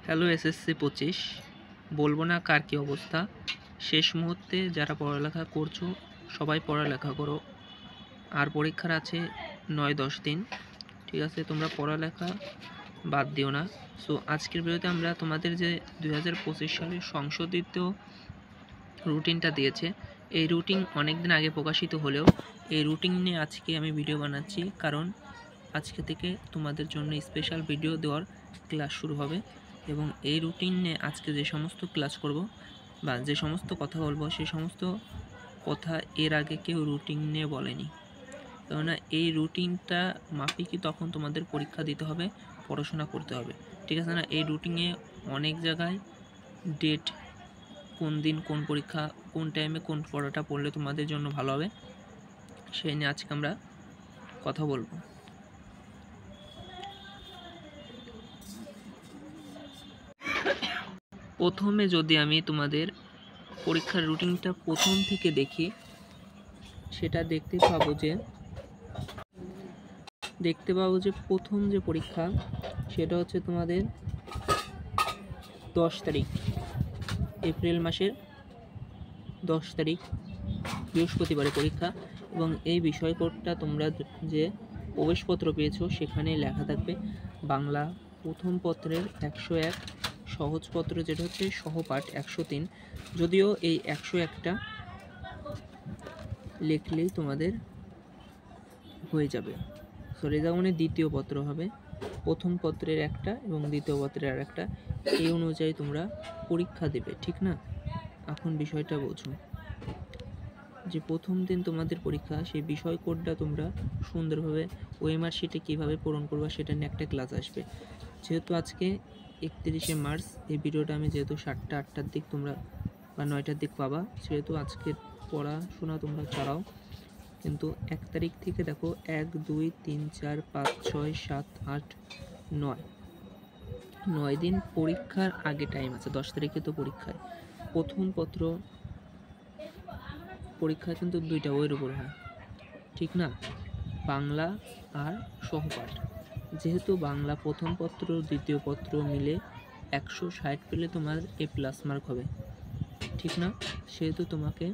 Hello SSC 25, বলবো না কার কী অবস্থা। শেষ মুহূর্তে যারা পড়ালেখা করছো সবাই পড়ালেখা করো। আর পরীক্ষার আছে 9-10 দিন, ঠিক আছে? তোমরা পড়ালেখা বাদ দিও না। সো আজকের ভিডিওতে আমরা তোমাদের যে 2025 সালের সংশোধিত রুটিনটা দিয়েছে, এই রুটিন অনেক দিন আগে প্রকাশিত হলেও এই রুটিন নিয়ে আজকে আমি ভিডিও বানাচ্ছি, কারণ আজকে থেকে তোমাদের জন্য স্পেশাল ভিডিও দেওয়ার ক্লাস শুরু হবে। এবং এই রুটিন নিয়ে আজকে যে সমস্ত ক্লাস করব বা যে সমস্ত কথা বলবো, সেই সমস্ত কথা এর আগে কেউ রুটিন নিয়ে বলেনি। কেননা এই রুটিনটা মাফিকই তখন তোমাদের পরীক্ষা দিতে হবে, পড়াশোনা করতে হবে, ঠিক আছে না? এই রুটিনে অনেক জায়গায় ডেট, কোন দিন কোন পরীক্ষা, কোন টাইমে কোন পড়াটা পড়লে তোমাদের জন্য ভালো হবে, সেই নিয়ে আজকে আমরা কথা বলবো। প্রথমে যদি আমি তোমাদের পরীক্ষার রুটিনটা প্রথম থেকে দেখি, সেটা দেখতে পাবো যে প্রথম যে পরীক্ষা সেটা হচ্ছে তোমাদের 10 তারিখ, এপ্রিল মাসের 10 তারিখ বৃহস্পতিবারে পরীক্ষা। এবং এই বিষয় কোডটা তোমরা যে প্রবেশপত্র পেয়েছো সেখানে লেখা থাকবে বাংলা প্রথম পত্রের 101, সহজপত্র যেটা হচ্ছে সহপাঠ 103। যদিও এই 101টা লিখলেই তোমাদের হয়ে যাবে। সরি, যেমন দ্বিতীয় পত্র হবে, প্রথম পত্রের একটা এবং দ্বিতীয় পত্রের আর একটা, এই অনুযায়ী তোমরা পরীক্ষা দেবে, ঠিক না? এখন বিষয়টা বোঝো যে প্রথম দিন তোমাদের পরীক্ষা, সেই বিষয় কোডটা তোমরা সুন্দরভাবে ওএমআর শিটে কীভাবে পূরণ করবা সেটা নিয়ে একটা ক্লাস আসবে। যেহেতু আজকে 31শে মার্চ, এই ভিডিওটা আমি যেহেতু 7টা 8টার দিক তোমরা বা 9টার দিক পাবা, সেহেতু আজকের পড়াশোনা তোমরা চালাও। কিন্তু 1 তারিখ থেকে দেখো 1, 2, 3, 4, 5, 6, 7, 8, 9 দিন পরীক্ষার আগে টাইম আছে। 10 তারিখে তো পরীক্ষায় প্রথম পত্র পরীক্ষা কিন্তু 2টা ওয়ের উপর হয়, ঠিক না? বাংলা আর সহপাঠ। যেহেতু বাংলা প্রথম পত্র দ্বিতীয় পত্র মিলে 160 পেলে তোমার A+ মার্ক হবে, ঠিক না? সেহেতু তোমাকে,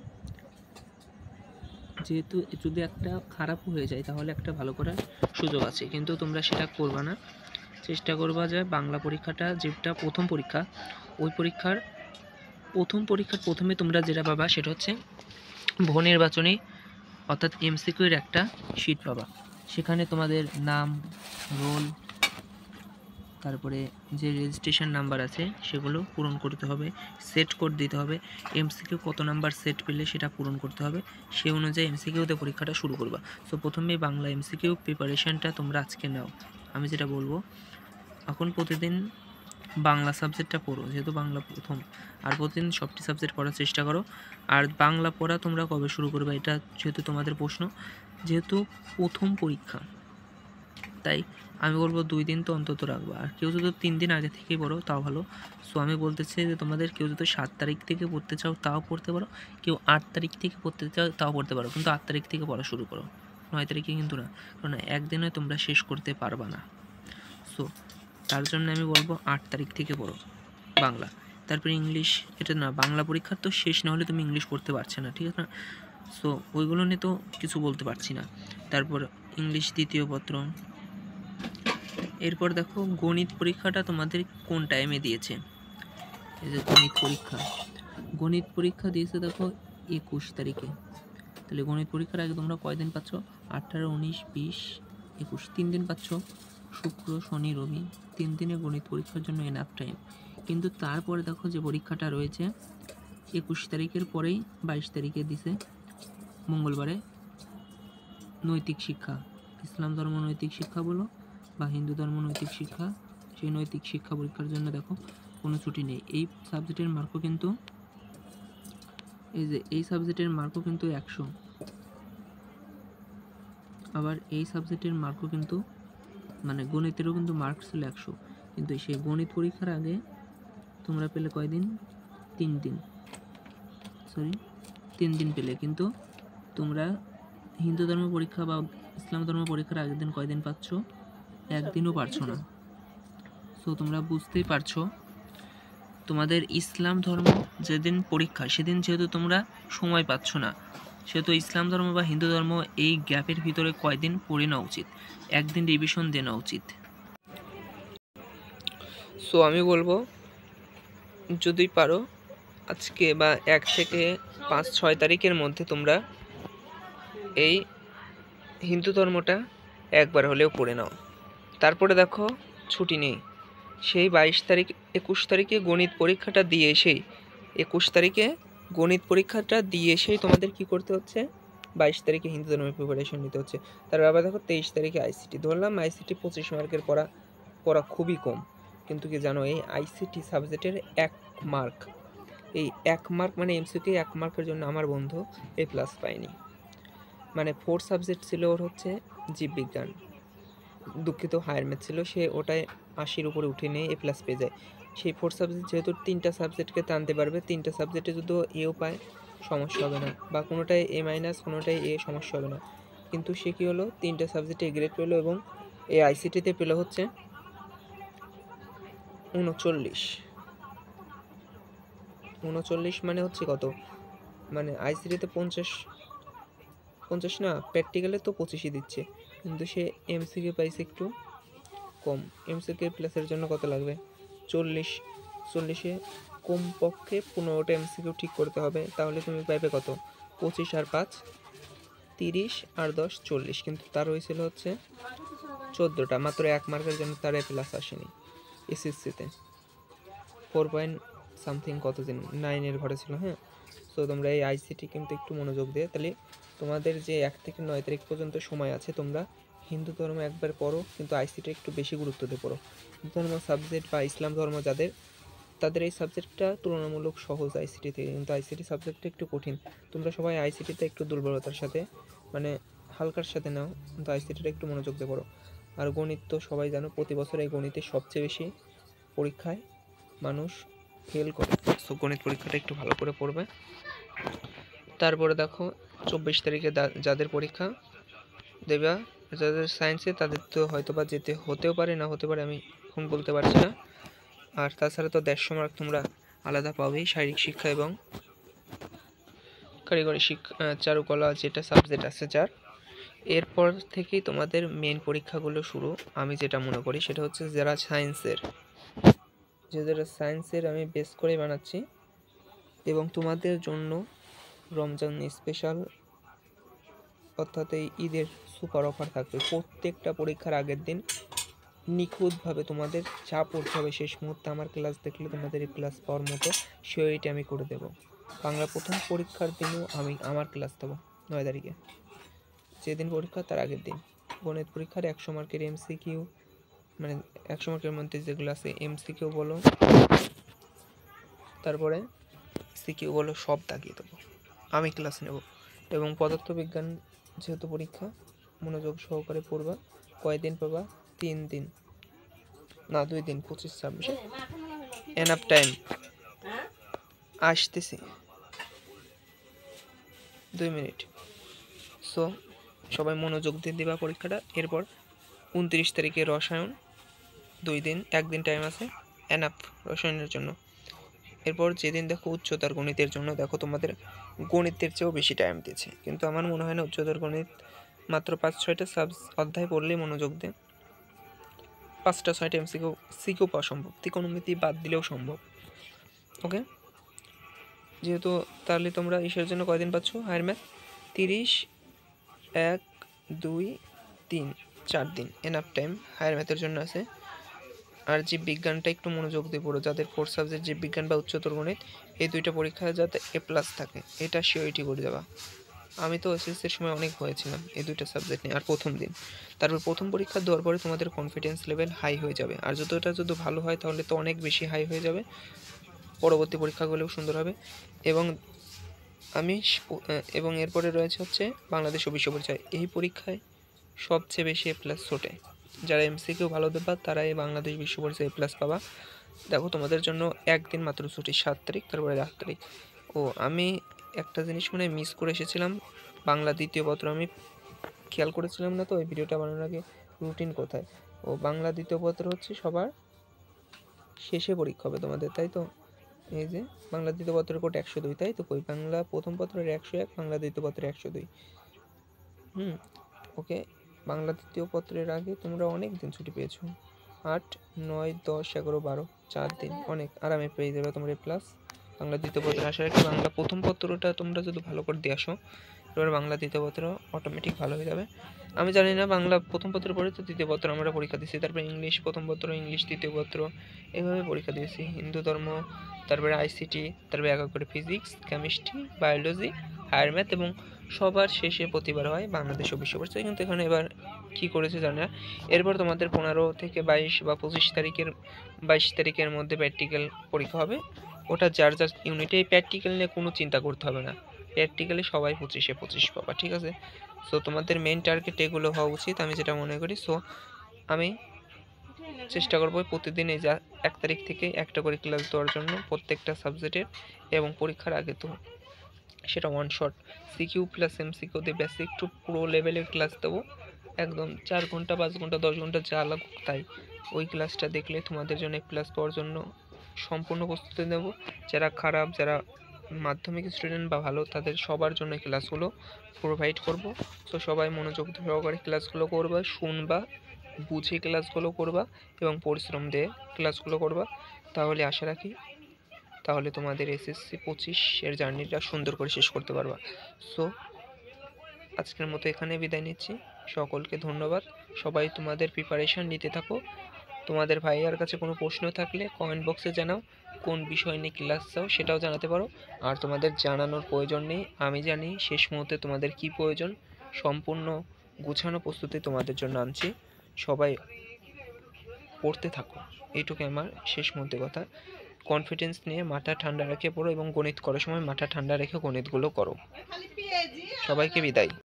যেহেতু যদি একটা খারাপও হয়ে যায় তাহলে একটা ভালো করার সুযোগ আছে, কিন্তু তোমরা সেটা করবা না। চেষ্টা করবা যে বাংলা পরীক্ষাটা, যেটা প্রথম পরীক্ষা, ওই পরীক্ষার প্রথমে তোমরা যেটা পাবা সেটা হচ্ছে বহু নির্বাচনী, অর্থাৎ MCQ-এর একটা শিট পাবা। সেখানে তোমাদের নাম, রোল, তারপরে যে রেজিস্ট্রেশন নাম্বার আছে সেগুলো পূরণ করতে হবে, সেট কোড দিতে হবে, MCQ কত নাম্বার সেট পেলে সেটা পূরণ করতে হবে, সেই অনুযায়ী MCQ-তে পরীক্ষাটা শুরু করবা। সো প্রথমেই বাংলা MCQ প্রিপারেশনটা তোমরা আজকে নাও। আমি যেটা বলবো, এখন প্রতিদিন বাংলা সাবজেক্টটা পড়ো, যেহেতু বাংলা প্রথম, আর প্রতিদিন সবটি সাবজেক্ট পড়ার চেষ্টা করো। আর বাংলা পড়া তোমরা কবে শুরু করবে, এটা যেহেতু তোমাদের প্রশ্ন, যেহেতু প্রথম পরীক্ষা, তাই আমি বলবো 2 দিন তো অন্তত রাখবা। আর কেউ যদি 3 দিন আগে থেকেই পড়ো তাও ভালো। সো আমি বলতে চাই যে তোমাদের কেউ যদি 7 তারিখ থেকে পড়তে চাও তাও পড়তে পারো, কেউ 8 তারিখ থেকে পড়তে চাও তাও পড়তে পারো, কিন্তু 8 তারিখ থেকে পড়া শুরু করো, 9 তারিখে কিন্তু না, কারণ একদিনে তোমরা শেষ করতে পারবা না। সো তার জন্য আমি বলবো 8 তারিখ থেকে পড়ো বাংলা। তারপরে ইংলিশ, এটা না, বাংলা পরীক্ষার তো শেষ না হলে তুমি ইংলিশ পড়তে পারছে না, ঠিক আছে না? সো ওইগুলো নিয়ে তো কিছু বলতে পারছি না। তারপর ইংলিশ দ্বিতীয় পত্র। এরপর দেখো গণিত পরীক্ষাটা তোমাদের কোন টাইমে দিয়েছে। এই যে গণিত পরীক্ষা দিয়েছে দেখো 21 তারিখে। তাহলে গণিত পরীক্ষার আগে তোমরা কয়দিন পাচ্ছ? 18, 19, 20, 21, 3 দিন পাচ্ছ। শুক্র, শনি, রবি, 3 দিনে গণিত পরীক্ষার জন্য এনাফ টাইম। কিন্তু তারপরে দেখো যে পরীক্ষাটা রয়েছে 21 তারিখের পরেই 22 তারিখে দিছে মঙ্গলবারে নৈতিক শিক্ষা, ইসলাম ধর্ম নৈতিক শিক্ষা বলো বা হিন্দু ধর্ম নৈতিক শিক্ষা, সেই নৈতিক শিক্ষা পরীক্ষার জন্য দেখো কোনো ছুটি নেই। এই সাবজেক্টের মার্কও কিন্তু, এই সাবজেক্টের মার্কও কিন্তু 100। আবার এই সাবজেক্টের মার্কও কিন্তু, মানে গণিতেরও কিন্তু মার্ক ছিল 100, কিন্তু সেই গণিত পরীক্ষার আগে তোমরা পেলে কয়দিন? 3 দিন পেলে। কিন্তু তোমরা হিন্দু ধর্ম পরীক্ষা বা ইসলাম ধর্ম পরীক্ষার আগের দিন কয়দিন পাচ্ছ? একদিনও পারছো না। সো তোমরা বুঝতেই পারছো তোমাদের ইসলাম ধর্ম যেদিন পরীক্ষা সেদিন যেহেতু তোমরা সময় পাচ্ছ না, সেহেতু ইসলাম ধর্ম বা হিন্দু ধর্ম এই গ্যাপের ভিতরে কয়দিন পড়ে নেওয়া উচিত, একদিন রিভিশন দিয়ে নেওয়া উচিত। সো আমি বলবো যদি পারো আজকে বা 1 থেকে 5-6 তারিখের মধ্যে তোমরা এই হিন্দু ধর্মটা একবার হলেও পড়ে নাও। তারপরে দেখো ছুটি নেই, সেই 22 তারিখ 21 তারিখে গণিত পরীক্ষাটা দিয়ে এসেই 21 তারিখে গণিত পরীক্ষাটা দিয়ে এসেই তোমাদের কি করতে হচ্ছে, 22 তারিখে হিন্দু ধর্মের প্রিপারেশন নিতে হচ্ছে। তারপর আবার দেখো 23 তারিখে আইসিটি। ধরলাম আইসিটি 25 মার্কের পড়া খুবই কম, কিন্তু কি জানো এই আইসিটি সাবজেক্টের 1 মার্ক, এই 1 মার্ক মানে এমসিকিউ 1 মার্কের জন্য আমার বন্ধু A+ পায়নি। মানে 4 সাবজেক্ট ছিল ওর হচ্ছে জীববিজ্ঞান, দুঃখিত হায়ার ম্যাথ ছিল, সে ওটায় 80-র উপরে উঠে নিয়ে A+ পেয়ে যায়। সেই 4 সাবজেক্ট যেহেতু 3টা সাবজেক্টকে টানতে পারবে, 3টা সাবজেক্টে যদি এও পায় সমস্যা হবে না, বা কোনোটায় A-, কোনোটায় A, সমস্যা হবে না। কিন্তু সে কী হলো 3টা সাবজেক্টে A গ্রেড পেলো এবং এই আইসিটিতে পেলো হচ্ছে 39 মানে হচ্ছে কত, মানে আইসিটিতে 50 না, প্র্যাকটিক্যালে তো 25ই দিচ্ছে, কিন্তু সে এমসিকিউ পাইছে একটু কম। এমসিকিউ প্লাসের জন্য কত লাগবে 40, কমপক্ষে 15টা এমসিকিউ ঠিক করতে হবে, তাহলে তুমি পাইবে কত 25 আর 5 30 আর 10 40, কিন্তু তার হয়েছিল হচ্ছে 14টা, মাত্র 1 মার্কের জন্য তার A+ আসেনি এসএসসিতে। 4 কত দিন 9 ঘরে ছিল। হ্যাঁ, সো তোমরা এই আইসিটি কিন্তু একটু মনোযোগ দিয়ে, তাহলে তোমাদের যে 1 থেকে 9 তারিখ পর্যন্ত সময় আছে তোমরা হিন্দু ধর্ম একবার পড়ো, কিন্তু আইসিটি একটু বেশি গুরুত্ব দিয়ে পড়ো। হিন্দু ধর্ম সাবজেক্ট বা ইসলাম ধর্ম তাদের এই সাবজেক্টটা তুলনামূলক সহজ আইসিটি থেকে, কিন্তু আইসিটি সাবজেক্টটা একটু কঠিন। তোমরা সবাই আইসিটিতে একটু দুর্বলতার সাথে মানে হালকার সাথে নাও, কিন্তু আইসিটিটা একটু মনোযোগ দিয়ে পড়ো। আর গণিত তো সবাই জানো, প্রতি বছর এই গণিতে সবচেয়ে বেশি পরীক্ষায় মানুষ ফেল করে, সো গণিত পরীক্ষাটা একটু ভালো করে পড়বে। তারপরে দেখো 24 তারিখে যাদের পরীক্ষা দেবা, যাদের সায়েন্সে তাদের তো হয়তো বা হতেও পারে না হতে পারে, আমি এখন বলতে পারছি না। আর তাছাড়া তো 150 মার্ক তোমরা আলাদা পাবেই শারীরিক শিক্ষা এবং কারিগরি শিক্ষা, চারুকলা যেটা সাবজেক্ট আছে যার। এরপর থেকেই তোমাদের মেন পরীক্ষাগুলো শুরু। আমি যেটা মনে করি সেটা হচ্ছে যারা সায়েন্সের আমি বেস করে বানাচ্ছি, এবং তোমাদের জন্য রমজান স্পেশাল অর্থাৎ এই ঈদের সুপার অফার থাকবে। প্রত্যেকটা পরীক্ষার আগের দিন নিখুঁতভাবে তোমাদের যা পড়তে হবে শেষ মুহূর্তে আমার ক্লাস দেখলে তোমাদের এই ক্লাস পাওয়ার মতো সিওরিটি আমি করে দেবো। বাংলা প্রথম পরীক্ষার দিনও আমি আমার ক্লাস দেবো 9 তারিখে, যেদিন পরীক্ষা তার আগের দিন। গণিত পরীক্ষার 100 মার্কের এমসিকিউ, মানে 100 মার্কের মধ্যে যেগুলো আছে এমসিকিউ বলো তারপরে সিকিউ বলো, সব দাগিয়ে দেবো, আমি ক্লাস নেব। এবং পদার্থবিজ্ঞান যেহেতু পরীক্ষা মনোযোগ সহকারে পড়বা। কয়দিন পাবা 3 দিন না 2 দিন, 25-26 এনাফ টাইম। আসতেছি 2 মিনিট। সো সবাই মনোযোগ দিয়ে দিবা পরীক্ষাটা। এরপর 29 তারিখে রসায়ন, 2 দিন, 1 দিন টাইম আছে এনাফ রসায়নের জন্য। এরপর যেদিন দেখো উচ্চতর গণিতের জন্য, দেখো তোমাদের গণিতের চেয়েও বেশি টাইম দিয়েছে, কিন্তু আমার মনে হয় না উচ্চতর গণিত মাত্র 5-6টা অধ্যায় পড়লেই মনোযোগ দিয়ে 5টা-6টা সিকিউ পাওয়া সম্ভব, ত্রিকোণমিতি বাদ দিলেও সম্ভব। ওকে, যেহেতু তাহলে তোমরা ইসের জন্য কয়দিন পাচ্ছ হায়ার ম্যাথ 30, 1, 2, 3, 4 দিন এনাফ টাইম হায়ার ম্যাথের জন্য আছে। আর জীববিজ্ঞানটা একটু মনোযোগ দিয়ে পড়ো, যাদের 4 সাবজেক্ট জীববিজ্ঞান বা উচ্চতর গণিত এই 2টা পরীক্ষায় যাতে A+ থাকে এটা সিওরিটি করে দেওয়া। আমি তো এসএসসির সময় অনেক হয়েছিলাম এই 2টা সাবজেক্ট নিয়ে। আর প্রথম দিন, তারপর প্রথম পরীক্ষা দেওয়ার পরে তোমাদের কনফিডেন্স লেভেল হাই হয়ে যাবে, আর যদি ভালো হয় তাহলে তো অনেক বেশি হাই হয়ে যাবে, পরবর্তী পরীক্ষাগুলোও সুন্দর হবে। এবং এরপরে রয়েছে হচ্ছে বাংলাদেশ ও বিশ্ব পরিচয়। এই পরীক্ষায় সবচেয়ে বেশি A+ ছোটে, যারা এমসিকিউ ভালো দেবা তারা এই বাংলাদেশ বিশ্ব পরিচয় A+ পাবা। দেখো তোমাদের জন্য 1 দিন মাত্র ছুটি, 7 তারিখ তারপরে 8 তারিখ। আমি একটা জিনিস মানে মিস করে এসেছিলাম, বাংলা দ্বিতীয় পত্র আমি খেয়াল করেছিলাম না, তো এই ভিডিওটা বানানোর আগে রুটিন কোথায়। বাংলা দ্বিতীয় পত্র হচ্ছে সবার শেষে পরীক্ষা হবে তোমাদের, তাই তো? এই যে বাংলা দ্বিতীয় পত্রের কোড 102, তাই তো? কই বাংলা প্রথম পত্রের 101, বাংলা দ্বিতীয় পত্রের 102। ওকে, বাংলা দ্বিতীয় পত্রের আগে তোমরা অনেক দিন ছুটি পেয়েছো, 8, 9, 10, 11, 12, 4 দিন অনেক আরামে পেয়ে যাবে তোমরা প্লাস। বাংলা দ্বিতীয় পত্রে আসার আগে বাংলা প্রথম পত্রটা তোমরা যদি ভালো করে দিয়ে আসো, এবার বাংলা দ্বিতীয় পত্র অটোমেটিক ভালো হয়ে যাবে। আমি জানি না, বাংলা প্রথম পত্র পড়ে তো দ্বিতীয় পত্র আমরা পরীক্ষা দিয়েছি, তারপরে ইংলিশ প্রথম পত্র, ইংলিশ দ্বিতীয় পত্র, এইভাবে পরীক্ষা দিয়েছি। হিন্দু ধর্ম, তারপরে আইসিটি, তারপরে এক করে physics, chemistry, biology, higher math, এবং সবার শেষে প্রতিবার হয় বাংলাদেশ ও বিশ্ব পরিচয়। কিন্তু এখানে এবার কী করেছে জানি না। এরপর তোমাদের 15 থেকে 22 বা 22 তারিখের মধ্যে প্র্যাকটিক্যাল পরীক্ষা হবে। ওটা যার যার ইউনিটে প্র্যাকটিক্যাল নিয়ে কোনো চিন্তা করতে হবে না, প্র্যাকটিক্যালি সবাই 25-এ 25 পাবা, ঠিক আছে? সো তোমাদের মেন টার্গেট এগুলো হওয়া উচিত, আমি যেটা মনে করি। সো আমি চেষ্টা করবো প্রতিদিন এই যা 1 তারিখ থেকে একটা করে ক্লাস দেওয়ার জন্য প্রত্যেকটা সাবজেক্টের, এবং পরীক্ষার আগে তো সেটা one shot CQ plus MCQ দিয়ে বেসিক টু প্রো লেভেলের ক্লাস দেবো। একদম 4 ঘন্টা 5 ঘন্টা 10 ঘন্টা যা লাগুক তাই, ওই ক্লাসটা দেখলে তোমাদের জন্য ক্লাস পাওয়ার জন্য সম্পূর্ণ প্রস্তুতি নেব। যারা খারাপ, যারা মাধ্যমিক স্টুডেন্ট বা ভালো, তাদের সবার জন্য ক্লাসগুলো প্রোভাইড করব। তো সবাই মনোযোগ সহকারে ক্লাসগুলো করবা, শুনবা, বুঝে ক্লাসগুলো করবা এবং পরিশ্রম দিয়ে ক্লাসগুলো করবা। তাহলে আশা রাখি তাহলে তোমাদের এসএসসি 25 এর জার্নিটা সুন্দর করে শেষ করতে পারবা। সো আজকের মতো এখানে বিদায় নিচ্ছি। সকলকে ধন্যবাদ। সবাই তোমাদের প্রিপারেশন নিতে থাকো। তোমাদের ভাইয়ার কাছে কোনো প্রশ্ন থাকলে কমেন্ট বক্সে জানাও, কোন বিষয় নিয়ে ক্লাস চাও সেটাও জানাতে পারো। আর তোমাদের জানানোর প্রয়োজন নেই, আমি জানি শেষ মুহূর্তে তোমাদের কি প্রয়োজন। সম্পূর্ণ গুছানো প্রস্তুতি তোমাদের জন্য আনছি। সবাই পড়তে থাকো, এইটুকু আমার শেষ মুহূর্তে কথা। কনফিডেন্স নিয়ে মাথা ঠান্ডা রেখে পড়ো এবং গণিত করার সময় মাথা ঠান্ডা রেখে গণিতগুলো করো। সবাইকে বিদায়।